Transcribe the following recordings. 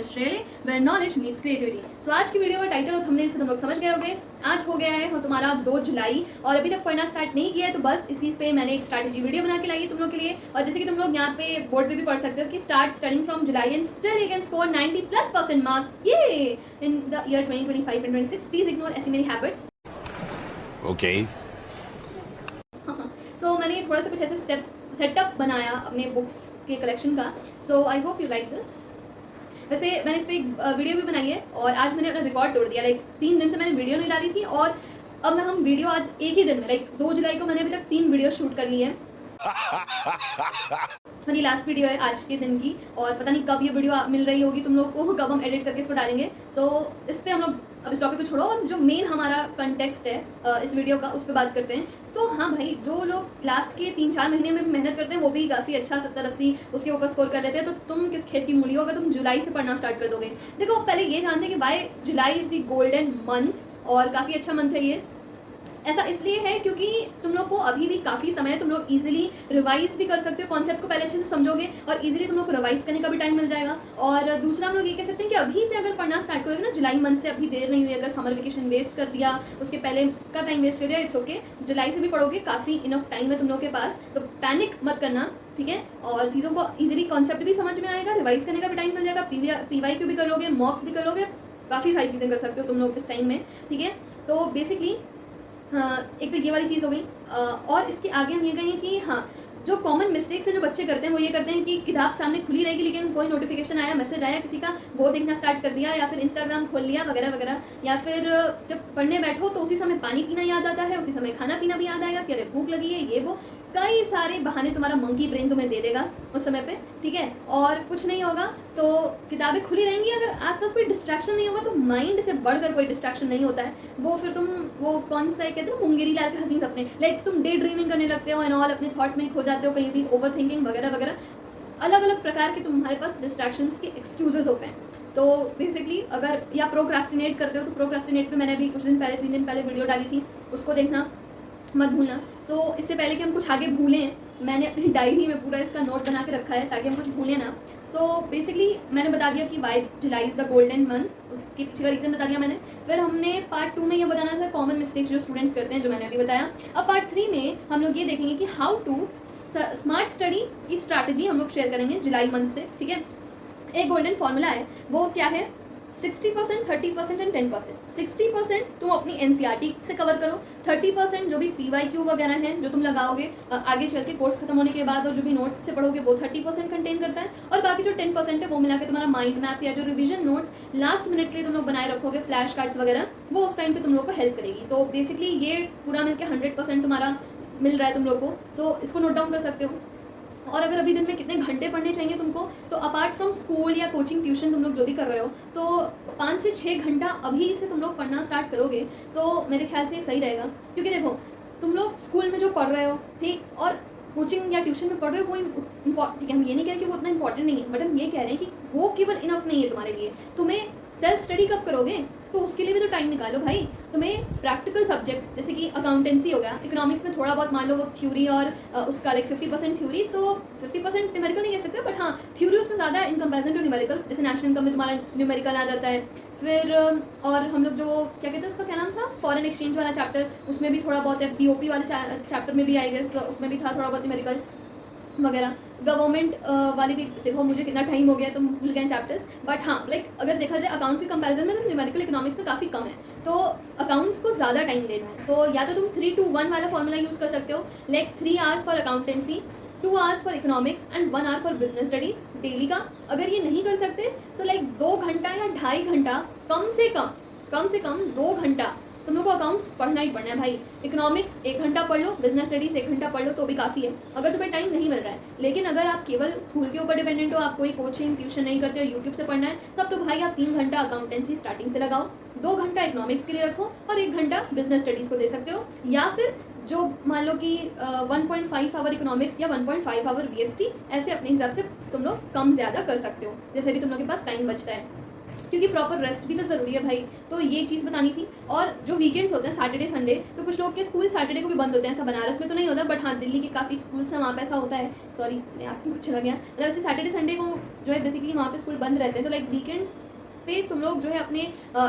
Channel श्रेले where knowledge meets creativity. So आज की वीडियो का टाइटल और थंबनेल से तुम लोग समझ गए होंगे। आज हो गया है तुम्हारा 2 जुलाई और अभी तक पढ़ना स्टार्ट नहीं किया है, तो बस इसी पे मैंने एक स्ट्रैटेजी वीडियो बना के लाई है तुम लोग के लिए। और जैसे कि तुम लोग यहाँ पे बोर्ड पे भी पढ़ सकते हो कि start studying from July and still you can score 90+% marks ये in the year 2025 and 26। Please ignore ऐसी मेरी हैबिट्स। ओके सो मैंने थोड़ा सा कुछ ऐसे सेटअप बनाया अपने बुक्स के कलेक्शन का। So I hope you like this. वैसे मैंने इस पर एक वीडियो भी बनाई है और आज मैंने अपना रिकॉर्ड तोड़ दिया। लाइक 3 दिन से मैंने वीडियो नहीं डाली थी और अब हम वीडियो आज एक ही दिन में लाइक 2 जुलाई को मैंने अभी तक 3 वीडियो शूट कर ली है। मेरी लास्ट वीडियो है आज के दिन की और पता नहीं कब ये वीडियो मिल रही होगी तुम लोग को, कब हम एडिट करके इसको डालेंगे। सो इस पर हम लोग अब इस टॉपिक को छोड़ो और जो मेन हमारा कंटेक्स्ट है इस वीडियो का उस पर बात करते हैं। तो हाँ भाई, जो लोग लास्ट के 3-4 महीने में मेहनत करते हैं वो भी काफ़ी अच्छा 70-80 उसके ऊपर स्कोर कर लेते हैं। तो तुम किस खेत की मूली हो अगर तुम जुलाई से पढ़ना स्टार्ट कर दोगे। देखो पहले ये जानते हैं कि भाई जुलाई इज़ द गोल्डन मंथ और काफ़ी अच्छा मंथ है ये। ऐसा इसलिए है क्योंकि तुम लोग को अभी भी काफ़ी समय है, तुम लोग इजीली रिवाइज भी कर सकते हो। कॉन्सेप्ट को पहले अच्छे से समझोगे और इजीली तुम लोग को रिवाइज करने का भी टाइम मिल जाएगा। और दूसरा हम लोग ये कह सकते हैं कि अभी से अगर पढ़ना स्टार्ट करोगे ना, जुलाई मंथ से, अभी देर नहीं हुई। अगर समर वेकेशन वेस्ट कर दिया, उसके पहले का टाइम वेस्ट कर दिया, इट्स ओके। जुलाई से भी पढ़ोगे, काफ़ी इनफ टाइम है तुम लोग के पास, तो पैनिक मत करना, ठीक है। और चीज़ों को ईजिली कॉन्सेप्ट भी समझ में आएगा, रिवाइज करने का भी टाइम मिल जाएगा, PYQ भी कर लोगे, मॉक्स भी कर लोगे, काफ़ी सारी चीज़ें कर सकते हो तुम लोग इस टाइम में, ठीक है। तो बेसिकली एक तो ये वाली चीज़ हो गई। और इसके आगे हम ये कहें कि हाँ, जो कॉमन मिस्टेक्स हैं जो बच्चे करते हैं वो ये करते हैं कि किताब सामने खुली रहेगी लेकिन कोई नोटिफिकेशन आया, मैसेज आया किसी का, वो देखना स्टार्ट कर दिया, या फिर इंस्टाग्राम खोल लिया वगैरह वगैरह। या फिर जब पढ़ने बैठो तो उसी समय पानी पीना याद आता है, उसी समय खाना पीना भी याद आएगा कि अरे भूख लगी है, ये वो कई सारे बहाने तुम्हारा मंकी ब्रेन तुम्हें दे देगा उस समय पे, ठीक है। और कुछ नहीं होगा तो किताबें खुली रहेंगी, अगर आसपास कोई डिस्ट्रैक्शन नहीं होगा तो माइंड से बढ़कर कोई डिस्ट्रैक्शन नहीं होता है। वो फिर तुम वो कौन सा कहते हो मुंगेरी लाल के हसीन सपने, लाइक तुम डे ड्रीमिंग करने लगते हो एंड ऑल, अपने थॉट्स में ही खो जाते हो, कहीं भी ओवर थिंकिंग वगैरह वगैरह। अलग अलग प्रकार के तुम्हारे पास डिस्ट्रैक्शंस के एक्सक्यूजेस होते हैं। तो बेसिकली अगर या प्रोक्रास्टिनेट करते हो तो प्रोक्रास्टिनेट पे मैंने अभी कुछ दिन पहले 3 दिन पहले वीडियो डाली थी, उसको देखना मत भूलना। सो इससे पहले कि हम कुछ आगे भूलें, मैंने अपनी डायरी में पूरा इसका नोट बना के रखा है ताकि हम कुछ भूलें ना। सो बेसिकली मैंने बता दिया कि why July is the golden month, उसके पीछे का रीज़न बता दिया मैंने। फिर हमने पार्ट 2 में ये बताना था कॉमन मिस्टेक्स जो स्टूडेंट्स करते हैं, जो मैंने अभी बताया। अब पार्ट 3 में हम लोग ये देखेंगे कि हाउ टू स्मार्ट स्टडी की स्ट्रैटेजी हम लोग शेयर करेंगे जुलाई मंथ से, ठीक है। एक गोल्डन फॉर्मूला है, वो क्या है, 60%, 30% एंड 10%। 60% तुम अपनी NCERT से कवर करो, 30% जो भी PYQ वगैरह हैं जो तुम लगाओगे आगे चल के कोर्स खत्म होने के बाद, और जो भी नोट्स से पढ़ोगे वो 30% कंटेन करता है। और बाकी जो 10% है वो मिला के तुम्हारा माइंड मैप्स या जो रिविजन नोट्स लास्ट मिनट के लिए तुम लोग बनाए रखोगे, फ्लैश कार्ड्स वगैरह, वो उस टाइम पे तुम लोग को हेल्प करेगी। तो बेसिकली ये पूरा मिलकर 100% तुम्हारा मिल रहा है तुम लोग को। सो इसको नोट डाउन कर सकते हो। और अगर अभी दिन में कितने घंटे पढ़ने चाहिए तुमको, तो अपार्ट फ्रॉम स्कूल या कोचिंग ट्यूशन तुम लोग जो भी कर रहे हो, तो 5 से 6 घंटा अभी से तुम लोग पढ़ना स्टार्ट करोगे तो मेरे ख्याल से सही रहेगा। क्योंकि देखो तुम लोग स्कूल में जो पढ़ रहे हो, ठीक, और कोचिंग या ट्यूशन में पढ़ रहे हो, वो ठीक है, हम ये नहीं कह रहे कि वो उतना इंपॉर्टेंट नहीं है, बट हम ये कह रहे हैं कि वो केवल इनफ नहीं है तुम्हारे लिए। तुम्हें सेल्फ स्टडी कब करोगे, तो उसके लिए भी तो टाइम निकालो भाई। तुम्हें प्रैक्टिकल सब्जेक्ट्स जैसे कि अकाउंटेंसी हो गया, इकोनॉमिक्स में थोड़ा बहुत मान लो वो थ्योरी और उसका लाइक 50% थ्योरी, तो 50% न्यूमेरिकल नहीं कह सकते, बट हाँ थ्योरी उसमें ज़्यादा इन कंपेरिजन टू न्यूमेरिकल। जैसे नेशनल इनकम में तुम्हारा न्यूमेरिकल आ जाता है। फिर और हम लोग जो क्या कहते हैं उसका क्या नाम था, फॉरेन एक्सचेंज वाला चैप्टर, उसमें भी थोड़ा बहुत है। BOP वाले चैप्टर में भी आई गेस उसमें भी था थोड़ा बहुत न्यूमेरिकल वगैरह। गवर्नमेंट वाली भी देखो, मुझे कितना टाइम हो गया तो भूल गए चैप्टर्स, बट हाँ लाइक अगर देखा जाए अकाउंट्स के कंपैरिजन में तो न्यूमेरिकल इकोनॉमिक्स में काफ़ी कम है, तो अकाउंट्स को ज़्यादा टाइम देना है। तो या तो तुम 3-2-1 वाला फॉर्मूला यूज़ कर सकते हो, like 3 hours for accountancy, 2 hours for economics and 1 hour for business studies daily का। अगर ये नहीं कर सकते तो लाइक 2 घंटा या 2.5 घंटा, कम से कम 2 घंटा तुम लोग को अकाउंट्स पढ़ना ही पढ़ना है भाई। इकोनॉमिक्स 1 घंटा पढ़ लो, बिजनेस स्टडीज़ 1 घंटा पढ़ लो तो भी काफ़ी है अगर तुम्हें टाइम नहीं मिल रहा है। लेकिन अगर आप केवल स्कूल के ऊपर डिपेंडेंट हो, आप कोई कोचिंग ट्यूशन नहीं करते हो, यूट्यूब से पढ़ना है, तब तो भाई आप 3 घंटा अकाउंटेंसी स्टार्टिंग से लगाओ, 2 घंटा इकोनॉमिक्स के लिए रखो और 1 घंटा बिजनेस स्टडीज़ को दे सकते हो। या फिर जो मान लो कि 1.5 आवर इकोनॉमिक्स या 1.5 आवर VST, ऐसे अपने हिसाब से तुम लोग कम ज़्यादा कर सकते हो, जैसे भी तुम लोग के पास टाइम बचता है। क्योंकि प्रॉपर रेस्ट भी तो ज़रूरी है भाई। तो ये चीज़ बतानी थी। और जो वीकेंड्स होते हैं सैटरडे संडे, तो कुछ लोग के स्कूल सैटरडे को भी बंद होते हैं, ऐसा बनारस में तो नहीं होता, बट हाँ दिल्ली के काफ़ी स्कूल्स हैं वहाँ पे ऐसा होता है। सॉरी मेरे हाथ में कुछ चला गया। मतलब वैसे सैटरडे संडे को जो है बेसिकली वहाँ पे स्कूल बंद रहते हैं। तो लाइक वीकेंड्स पे तुम लोग जो है अपने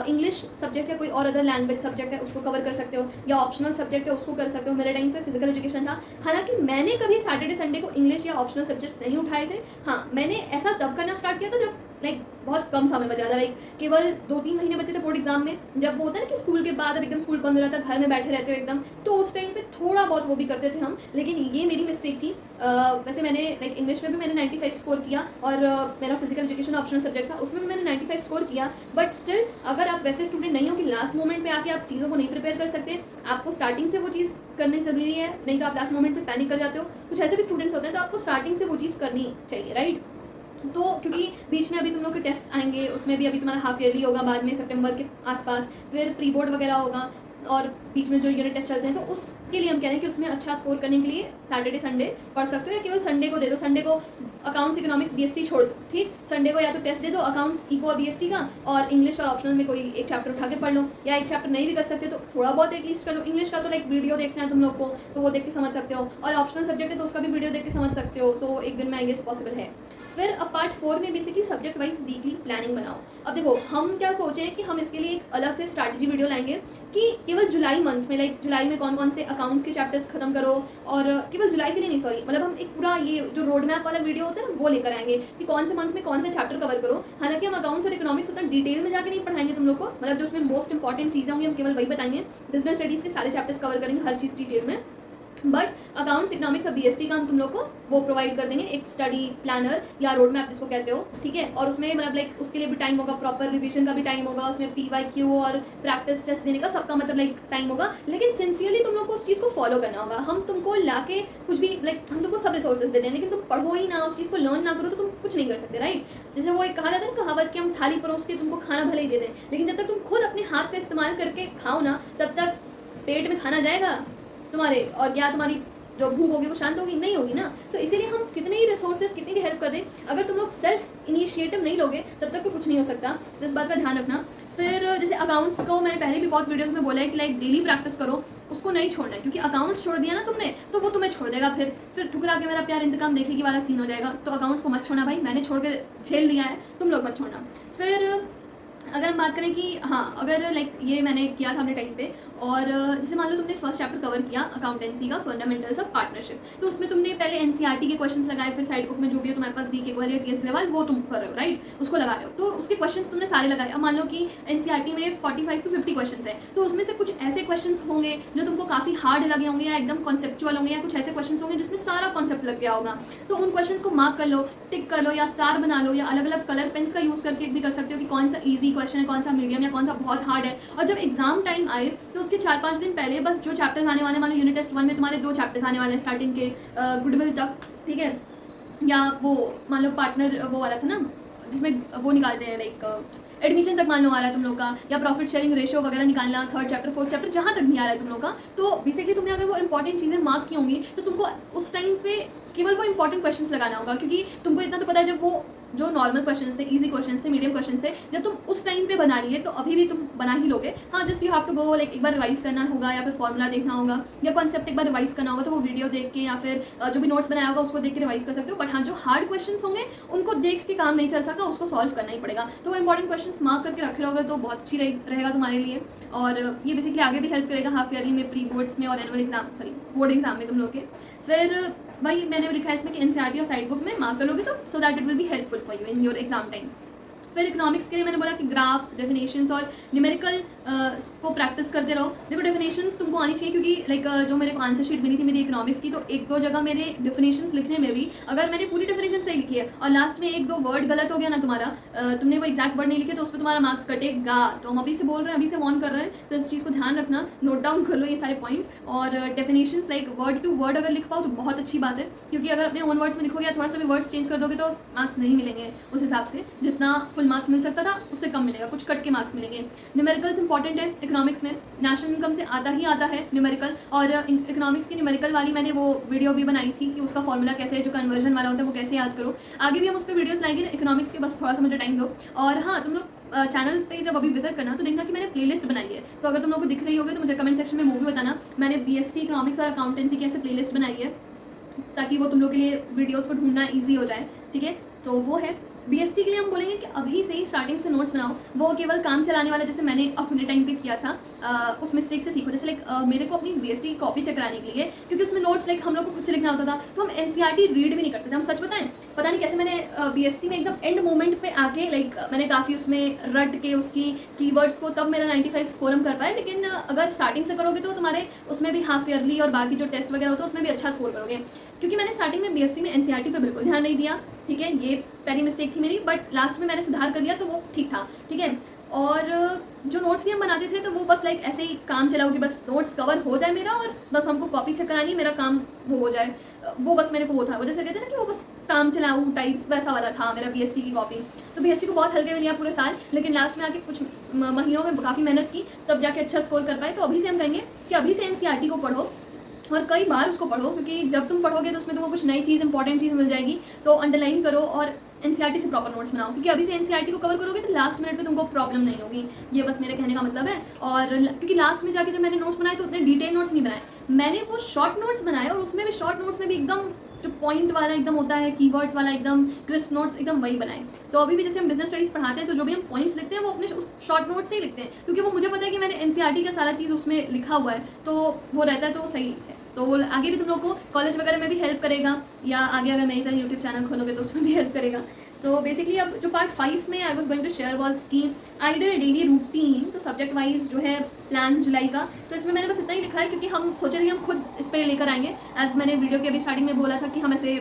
इंग्लिश सब्जेक्ट या कोई और अदर लैंग्वेज सब्जेक्ट है उसको कवर कर सकते हो, या ऑप्शनल सब्जेक्ट है उसको कर सकते हो। मेरे टाइम पे फिजिकल एजुकेशन था, हालांकि मैंने कभी सैटरडे संडे को इंग्लिश या ऑप्शनल सब्जेक्ट्स नहीं उठाए थे। हाँ मैंने ऐसा तब करना स्टार्ट किया था जब लाइक बहुत कम समय बचा था, लाइक केवल 2-3 महीने बचे थे बोर्ड एग्जाम में, जब वो होता है ना कि स्कूल के बाद अब एकदम स्कूल बंद हो जाता है, घर में बैठे रहते हो एकदम, तो उस टाइम पे थोड़ा बहुत वो भी करते थे हम। लेकिन ये मेरी मिस्टेक थी। वैसे मैंने लाइक इंग्लिश में भी मैंने 95 स्कोर किया, और मेरा फिजिकल एजुकेशन ऑप्शनल सब्जेक्ट था उसमें भी मैंने 95 स्कोर किया। बट स्टिल अगर आप वैसे स्टूडेंट नहीं हो कि लास्ट मोमेंट पे आके आप चीज़ों को नहीं प्रिपेयर कर सकते, आपको स्टार्टिंग से वो चीज़ करनी ज़रूरी है, नहीं तो आप लास्ट मोमेंट पे पैनिक कर जाते हो। कुछ ऐसे भी स्टूडेंट्स होते हैं, तो आपको स्टार्टिंग से वो चीज़ करनी चाहिए, राइट। तो क्योंकि बीच में अभी तुम लोग के टेस्ट आएंगे, उसमें भी अभी तुम्हारा हाफ ईयरली होगा बाद में सितंबर के आसपास, फिर प्री बोर्ड वगैरह होगा, और बीच में जो यूनिट टेस्ट चलते हैं, तो उसके लिए हम कह रहे हैं कि उसमें अच्छा स्कोर करने के लिए सैटरडे संडे पढ़ सकते हो, या केवल संडे को दे दो। संडे को अकाउंट्स इकोनॉमिक्स बीएसटी छोड़ दो, ठीक। संडे को या तो टेस्ट दे दो अकाउंट्स इको और बीएसटी का, और इंग्लिश और ऑप्शनल में कोई एक चैप्टर उठा के पढ़ लो, या एक चैप्टर नहीं भी कर सकते तो थोड़ा बहुत एटलीस्ट कर लो। इंग्लिश का तो लाइक वीडियो देखना है तुम लोग को, तो वो देख के समझ सकते हो, और ऑप्शनल सब्जेक्ट है तो उसका भी वीडियो देख के समझ सकते हो, तो एक दिन में आई गेस पॉसिबल है। फिर अब पार्ट 4 में basically subject wise weekly planning बनाओ। अब देखो हम क्या सोचे हैं कि हम इसके लिए एक अलग से स्ट्रैटेजी वीडियो लाएंगे कि केवल जुलाई मंथ में, लाइक जुलाई में कौन कौन से अकाउंट्स के चैप्टर्स खत्म करो, और केवल जुलाई के लिए नहीं, सॉरी मतलब हम एक पूरा ये जो रोड मैप वाला वीडियो होता है ना वो लेकर आएंगे कि कौन से मंथ में कौन से चैप्टर कवर करो। हालांकि हम अकाउंट्स और इकोनॉमिक्स उतना डिटेल में जाके नहीं पढ़ाएंगे तुम लोग को, मतलब जो उसमें मोस्ट इंपॉर्टेंट चीज़ें होंगी हम केवल वही बताएंगे। बिजनेस स्टडीज़ के सारे चैप्टर्स कवर करेंगे, हर चीज़ डिटेल में, बट अकाउंट्स इकोनॉमिक्स और बीएसटी का हम तुम लोग को वो प्रोवाइड कर देंगे, एक स्टडी प्लानर या रोड मैप जिसको कहते हो, ठीक है। और उसमें मतलब लाइक उसके लिए भी टाइम होगा, प्रॉपर रिवीजन का भी टाइम होगा, उसमें PYQ और प्रैक्टिस टेस्ट देने का सबका मतलब लाइक टाइम होगा। लेकिन सिंसियरली तुम लोग को उस चीज़ को फॉलो करना होगा। हम तुमको लाके कुछ भी लाइक हम तुमको सब रिसोर्सेज दे दें, लेकिन तुम पढ़ो ही ना, उस चीज़ को लर्न ना करो तो तुम कुछ नहीं कर सकते, राइट। जैसे वो एक कहा जाता है ना कहावत कि हम थाली परोस के तुमको खाना भले ही दे दें, लेकिन जब तक तुम खुद अपने हाथ का इस्तेमाल करके खाओ ना, तब तक पेट में खाना जाएगा तुम्हारे, और या तुम्हारी जो भूख होगी वो शांत होगी नहीं होगी ना। तो इसीलिए हम कितने ही रिसोर्सेज कितनी भी हेल्प कर दें, अगर तुम लोग सेल्फ इनिशिएटिव नहीं लोगे तब तक तो कुछ नहीं हो सकता। तो इस बात का ध्यान रखना। फिर जैसे अकाउंट्स को मैंने पहले भी बहुत वीडियोस में बोला है कि लाइक डेली प्रैक्टिस करो, उसको नहीं छोड़ना है, क्योंकि अकाउंट्स छोड़ दिया ना तुमने तो वो तुम्हें छोड़ देगा, फिर ठुकरा के मेरा प्यार इंतकाम देखेगी वाला सीन हो जाएगा। तो अकाउंट्स को मत छोड़ना भाई, मैंने छोड़ के झेल लिया है, तुम लोग मत छोड़ना। फिर अगर हम बात करें कि हाँ अगर लाइक ये मैंने किया था अपने टाइम पे, और जैसे मान लो तुमने फर्स्ट चैप्टर कवर किया अकाउंटेंसी का फंडामेंटल्स ऑफ पार्टनरशिप, तो उसमें तुमने पहले एनसीईआरटी के क्वेश्चंस लगाए, फिर साइड बुक में जो भी है तुम्हारे पास DK वाले TS लेवल वो तुम कर रहे हो, राइट, उसको लगा रहे हो, तो उसके क्वेश्चंस तुमने सारे लगाए। अब मान लो कि एनसीईआरटी में 45 to 50 क्वेश्चंस है, तो उसमें से कुछ ऐसे क्वेश्चंस होंगे जो तुमको काफ़ी हार्ड लगे होंगे, या एकदम कॉन्सेप्चुअल होंगे, या कुछ ऐसे क्वेश्चंस होंगे जिसमें सारा कॉन्सेप्ट लग गया होगा। तो उन क्वेश्चंस को मार्क कर लो, टिक कर लो, या स्टार बना लो, या अलग अलग कलर पेन्स का यूज़ करके भी कर सकते हो कि कौन सा ईजी क्वेश्चन है, कौन सा मीडियम, या कौन सा बहुत हार्ड है। और जब एग्जाम टाइम आए तो उसके 4-5 दिन पहले बस जो चैप्टर्स आने वाले, मान लो यूनिट टेस्ट 1 में तुम्हारे 2 चैप्टर्स आने वाले हैं स्टार्टिंग के, गुडविल तक, ठीक है, या वो मान लो पार्टनर वो वाला था ना जिसमें वो निकालते हैं लाइक एडमिशन तक मान लो आ रहा है तुम लोग का, या प्रॉफिट शेयरिंग रेशियो वगैरह निकालना, 3rd चैप्टर 4th चैप्टर जहाँ तक भी आ रहा है तुम लोग का। तो बेसिकली तुमने अगर वो इंपॉर्टेंट चीज़ें मार्क की होंगी तो तुमको उस टाइम पे केवल वो इंपॉर्टेंट क्वेश्चंस लगाना होगा, क्योंकि तुमको इतना तो पता है जब वो जो नॉर्मल क्वेश्चंस थे, इजी क्वेश्चंस थे, मीडियम क्वेश्चंस थे, जब तुम उस टाइम पे बना रही है तो अभी भी तुम बना ही लोगे। हाँ just you have to go like एक बार रिवाइज करना होगा, या फिर फॉर्मूला देखना होगा, या कॉन्सेप्ट एक बार रिवाइज करना होगा, तो वो वीडियो देख के या फिर जो भी नोट्स बनाया होगा उसको देख के रिवाइज कर सकते हो। बट हाँ जो हार्ड क्वेश्चंस होंगे उनको देख के काम नहीं चल सकता, उसको सॉल्व करना ही पड़ेगा। तो वो इंपॉर्टेंट क्वेश्चंस मार्क करके रखे रहोगे तो बहुत अच्छी रहेगा तुम्हारे लिए, और ये बेसिकली आगे भी हेल्प करेगा हाफ ईयरली में, प्री बोर्ड्स में और annual exam, sorry board exam में तुम लोग के। फिर वही मैंने भी लिखा है इसमें कि एनसीईआरटी और साइड बुक में मार्क कर लोगे तो so that it will be helpful for you in your exam time. फिर इकोनॉमिक्स के लिए मैंने बोला कि ग्राफ्स, डेफिनेशंस और न्यूमेरिकल को प्रैक्टिस करते रहो। देखो डेफिनेशंस तुमको आनी चाहिए, क्योंकि लाइक जो मेरे को आंसर शीट मिली थी मेरी इकोनॉमिक्स की, तो 1-2 जगह मेरे डेफिनेशंस लिखने में भी अगर मैंने पूरी डेफिनेशन सही लिखी है और लास्ट में 1-2 वर्ड गलत हो गया ना तुम्हारा, तुमने वो एग्जैक्ट वर्ड नहीं लिखे, तो उस पर तुम्हारा मार्क्स कटेगा। तो हम अभी से बोल रहे हैं, अभी से वॉर्न कर रहे हैं, तो इस चीज़ को ध्यान रखना, नोट डाउन कर लो ये सारे पॉइंट्स। और definitions like word to word अगर लिख पाओ तो बहुत अच्छी बात है, क्योंकि अगर अपने ओन वर्ड्स में लिखोगे या थोड़ा सा भी वर्ड्स चेंज कर दोगे तो मार्क्स नहीं मिलेंगे उस हिसाब से, जितना फुल मार्क्स मिल सकता था उससे कम मिलेगा, कुछ कट के मार्क्स मिलेंगे। न्यूमेरिकल्स इंपॉर्टेंट है इकोनॉमिक्स में, नेशनल इनकम से आता ही आता है न्यूमेरिकल, और इकोनॉमिक्स की न्यूमेरिकल वाली मैंने वो वीडियो भी बनाई थी कि उसका फॉर्मूला कैसे है, जो कन्वर्जन वाला होता है वो कैसे याद करो। आगे भी हम उस पर वीडियोस लाएंगे इकोनॉमिक्स के, बस थोड़ा सा मुझे टाइम दो। और हाँ तुम लोग चैनल पे जब अभी विजिट करना तो देखना कि मैंने प्लेलिस्ट बनाई है। तो अगर तुम लोगों को दिख रही होगी तो मुझे कमेंट सेक्शन में वो भी बताना। मैंने BST इकोनॉमिक्स और अकाउंटेंसी की ऐसे प्लेलिस्ट बनाई है ताकि वो तुम लोग के लिए वीडियोस को ढूंढना ईजी हो जाए, ठीक है। तो वो है BST के लिए हम बोलेंगे कि अभी से ही स्टार्टिंग से नोट्स बनाओ। वो केवल काम चलाने वाला जैसे मैंने अपने टाइम पे किया था, उस मिस्टेक से सीखो। जैसे लाइक मेरे को अपनी BST की कॉपी चेक कराने के लिए, क्योंकि उसमें नोट्स लाइक हम लोग को खुद से लिखना होता था, तो हम NCERT रीड भी नहीं करते थे। हम सच बताएं, पता नहीं कैसे मैंने BST में एकदम एंड मोमेंट पे आके लाइक मैंने काफ़ी उसमें रट के उसकी कीवर्ड्स को तब मेरा 95 स्कोर हम कर पाए। लेकिन अगर स्टार्टिंग से करोगे तो तुम्हारे उसमें भी हाफ ईयरली और बाकी जो टेस्ट वगैरह होता है उसमें भी अच्छा स्कोर करोगे। क्योंकि मैंने स्टार्टिंग में BST में NCERT पे बिल्कुल ध्यान नहीं दिया, ठीक है। ये पहली मिस्टेक थी मेरी, बट लास्ट में मैंने सुधार कर लिया तो वो ठीक था, ठीक है। और जो नोट्स भी हम बनाते थे तो वो बस लाइक ऐसे ही काम चलाओ कि बस नोट्स कवर हो जाए मेरा और बस हमको कॉपी चेक करानी, मेरा काम वो हो जाए। वो बस मेरे को वो था, वो जैसे कहते हैं ना कि वो बस काम चलाऊँ टाइप्स, वैसा वाला था मेरा BST की कॉपी। तो BST को बहुत हल्के में लिया पूरे साल, लेकिन लास्ट में आके कुछ महीनों में काफ़ी मेहनत की तब जाके अच्छा स्कोर कर पाए। तो अभी से हम कहेंगे कि अभी से NCERT को पढ़ो और कई बार उसको पढ़ो, क्योंकि जब तुम पढ़ोगे तो उसमें तुमको कुछ नई चीज़, इंपॉर्टेंट चीज़ मिल जाएगी। तो अंडरलाइन करो और NCERT से प्रॉपर नोट्स बनाओ, क्योंकि अभी से NCERT को कवर करोगे तो लास्ट मिनट पे तुमको प्रॉब्लम नहीं होगी। ये बस मेरे कहने का मतलब है। और क्योंकि लास्ट में जाके जब मैंने नोट्स बनाए तो उतने डिटेल नोट्स नहीं बनाए, मैंने वो शॉर्ट नोट्स बनाए, और उसमें भी शॉर्ट नोट्स में भी एकदम जो पॉइंट वाला एकदम होता है, कीवर्ड्स वाला एकदम क्रिस्प नोट्स, एकदम वही बनाए। तो अभी भी जैसे हम बिजनेस स्टडीज़ पढ़ाते हैं तो जो भी हम पॉइंट्स लिखते हैं वो अपने उस शॉर्ट नोट से ही लिखते हैं, क्योंकि वो मुझे पता है कि मैंने NCERT का सारा चीज़ उसमें लिखा हुआ है, तो वो रहता है तो सही है। तो वो आगे भी तुम लोग को कॉलेज वगैरह में भी हेल्प करेगा, या आगे अगर मेरी तरह यूट्यूब चैनल खोलोगे तो उसमें भी हेल्प करेगा। सो बेसिकली अब जो पार्ट 5 में I was going to share was की आइडियल डेली रूटीन। तो सब्जेक्ट वाइज जो है प्लान जुलाई का, तो इसमें मैंने बस इतना ही लिखा है क्योंकि हम सोचे थे कि हम खुद इस पर लेकर आएंगे। एज मैंने वीडियो के अभी स्टार्टिंग में बोला था कि हम ऐसे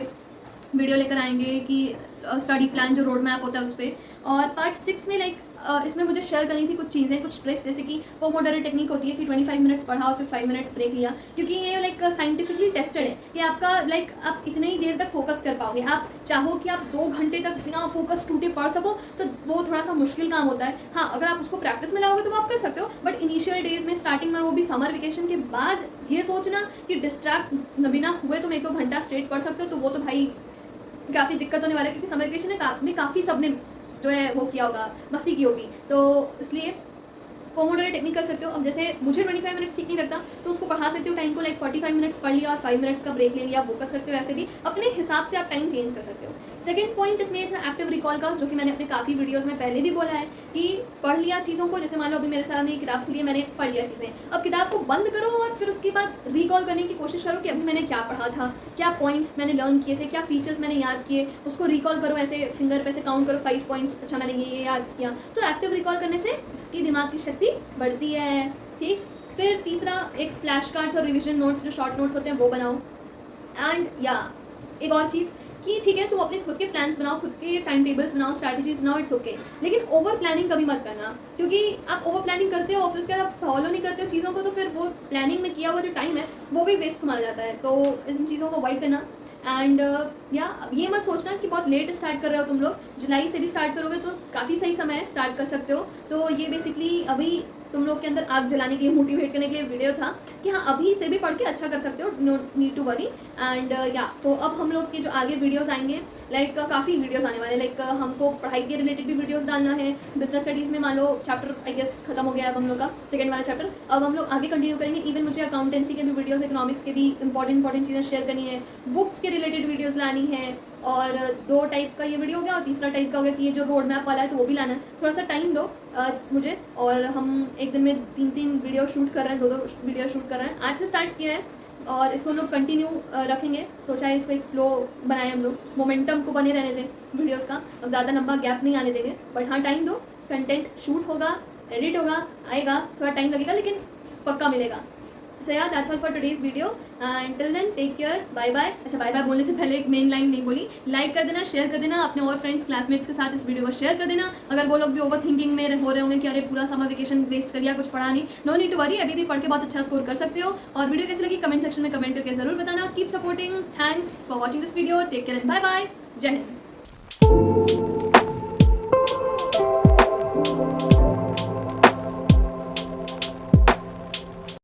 वीडियो लेकर आएंगे कि स्टडी प्लान जो रोड मैप होता है उस पर। और पार्ट 6 में लाइक इसमें मुझे शेयर करनी थी कुछ चीज़ें, कुछ ट्रिक्स, जैसे कि पोमोडोरो टेक्निक होती है कि 25 मिनट्स पढ़ा और फिर 5 मिनट्स ब्रेक लिया, क्योंकि ये लाइक साइंटिफिकली टेस्टेड है कि आपका लाइक आप इतने ही देर तक फोकस कर पाओगे। आप चाहो कि आप 2 घंटे तक बिना फोकस टूटे पढ़ सको तो वो थोड़ा सा मुश्किल काम होता है। हाँ, अगर आप उसको प्रैक्टिस में लाओगे तो वो आप कर सकते हो, बट इनिशियल डेज में, स्टार्टिंग में, वो भी समर वेकेशन के बाद, ये सोचना कि डिस्ट्रैक्ट बिना हुए तुम 1-2 घंटा स्ट्रेट पढ़ सकते हो, तो वो तो भाई काफ़ी दिक्कत होने वाला है, क्योंकि समर वेकेशन में काफ़ी सबने जो है वो किया होगा, मस्ती की होगी। तो इसलिए पोमोडोरो टेक्निक कर सकते हो। अब जैसे मुझे 25 मिनट्स ठीक नहीं लगता तो उसको बढ़ा सकते हो टाइम को, लाइक 45 मिनट्स पढ़ लिया और 5 मिनट्स का ब्रेक ले लिया, वो कर सकते हो। ऐसे भी अपने हिसाब से आप टाइम चेंज कर सकते हो। सेकंड पॉइंट इसमें था एक्टिव रिकॉल का, जो कि मैंने अपने काफ़ी वीडियोस में पहले भी बोला है कि पढ़ लिया चीज़ों को। जैसे मान लो अभी मेरे सामने किताब खुली है, मैंने पढ़ लिया चीज़ें, अब किताब को बंद करो और फिर उसके बाद रिकॉल करने की कोशिश करो कि अभी मैंने क्या पढ़ा था, क्या पॉइंट्स मैंने लर्न किए थे, क्या फीचर्स मैंने याद किए, उसको रिकॉल करो। ऐसे फिंगर पे से काउंट करो 5 पॉइंट्स, अच्छा मैंने ये याद किया। तो एक्टिव रिकॉल करने से इसकी दिमाग की शक्ति बढ़ती है, ठीक। फिर तीसरा, एक फ्लैश कार्ड्स और रिविजन नोट्स, जो शॉर्ट नोट्स होते हैं, वो बनाओ। एंड या एक और चीज़ कि ठीक है, तो अपने खुद के प्लान्स बनाओ, खुद के टाइम टेबल्स बनाओ, स्ट्रैटेजीज बनाओ, इट्स ओके, लेकिन ओवर प्लानिंग कभी मत करना, क्योंकि आप ओवर प्लानिंग करते हो और फिर उसके बाद आप फॉलो नहीं करते हो चीज़ों को, तो फिर वो प्लानिंग में किया हुआ जो टाइम है वो भी वेस्ट माना जाता है। तो इन चीज़ों को अवॉइड करना। एंड या ये मत सोचना कि बहुत लेट स्टार्ट कर रहे हो तुम लोग, जुलाई से भी स्टार्ट करोगे तो काफ़ी सही समय है, स्टार्ट कर सकते हो। तो ये बेसिकली अभी तुम लोग के अंदर आग जलाने के लिए, मोटिवेट करने के लिए वीडियो था कि हाँ अभी से भी पढ़ के अच्छा कर सकते हो, no need to worry. And या तो अब हम लोग के जो आगे वीडियोस आएंगे, लाइक काफ़ी वीडियोस आने वाले हैं। लाइक हमको पढ़ाई के रिलेटेड भी वीडियोस डालना है। बिजनेस स्टडीज़ में मान लो चैप्टर आई गेस खत्म हो गया है अब हम लोग का, सेकंड वाला चैप्टर। अब हम लोग आगे कंटिन्यू करेंगे। इवन मुझे अकाउंटेंसी के भी वीडियोस, इकोनॉमिक्स के भी इंपॉर्टेंट चीज़ें शेयर करनी है, बुक्स के रिलेटेड वीडियोज़ लानी है। और 2 टाइप का ये वीडियो हो गया, और तीसरा टाइप का हो गया कि ये जो रोड मैप वाला है तो वो भी लाना है। थोड़ा सा टाइम दो मुझे, और हम एक दिन में 3-3 वीडियो शूट कर रहे हैं, 2-2 वीडियो शूट कर रहे हैं। आज से स्टार्ट किया है और इसको हम लोग कंटिन्यू रखेंगे। सोचा है इसको एक फ्लो बनाए हम लोग, इस मोमेंटम को बने रहने दें वीडियोस का, अब ज़्यादा लंबा गैप नहीं आने देंगे। बट हाँ, टाइम दो, कंटेंट शूट होगा, एडिट होगा, आएगा, थोड़ा टाइम लगेगा लेकिन पक्का मिलेगा। सो यार that's all for today's video and till then take care, bye bye. अच्छा, बाय बाय बोलने से पहले एक मेन लाइन नहीं बोली, लाइक कर देना, शेयर कर देना, अपने और फ्रेंड्स, क्लासमेट्स के साथ इस वीडियो को शेयर कर देना। अगर वो लोग भी ओवर थिंकिंग में हो रहे होंगे कि अरे पूरा समर वेकेशन वेस्ट कर लिया, कुछ पढ़ा नहीं, नो नीड टू वरी, अभी भी पढ़ के बहुत अच्छा स्कोर कर सकते हो। और वीडियो कैसी लगी कमेंट सेक्शन में कमेंट करके जरूर बताना। Keep supporting, thanks for watching this video, take care and bye bye, जय हिंद।